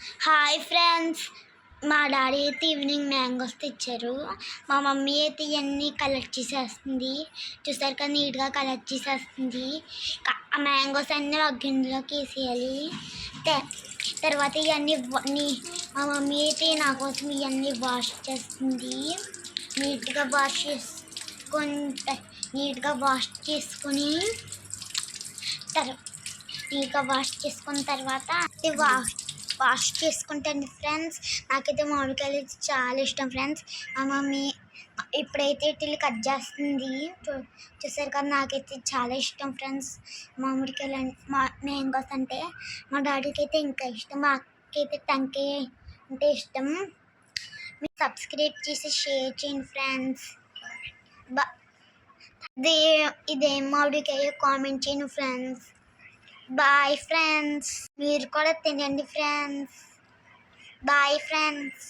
Hi friends, మా daddy అయితే evening mangoes తెచ్చారు. మా మమ్మీ అయితే ఇవన్నీ కలెక్ట్ చేసేస్తుంది. చూసారు కదా, నీట్గా కలెక్ట్ చేసేస్తుంది. ఆ మ్యాంగోస్ అన్నీ ఒక గిన్నెలోకి వేసేయాలి. తర్వాత ఇవన్నీ మా మమ్మీ అయితే నా కోసం ఇవన్నీ వాష్ చేస్తుంది. నీట్గా వాష్ చేసుకొని వాష్ చేసుకున్న తర్వాత వాష్ చేసుకుంటాను ఫ్రెండ్స్. నాకైతే మామిడికాయలు చాలా ఇష్టం ఫ్రెండ్స్. మా మమ్మీ ఇప్పుడైతే ఇట్లు కట్ చేస్తుంది. చూసారు కదా, నాకైతే చాలా ఇష్టం ఫ్రెండ్స్ మామిడికాయలు మ్యాంగోస్ అంటే. మా డాడీకి అయితే ఇంకా ఇష్టం, మా అక్కకైతే టెంకాయ అంటే ఇష్టం. మీరు సబ్స్క్రైబ్ చేసి షేర్ చేయండి ఫ్రెండ్స్. ఇదేం మామిడికాయ కామెంట్ చేయండి ఫ్రెండ్స్. బాయ్ ఫ్రెండ్స్, మీరు కూడా తినండి ఫ్రెండ్స్. Bye friends.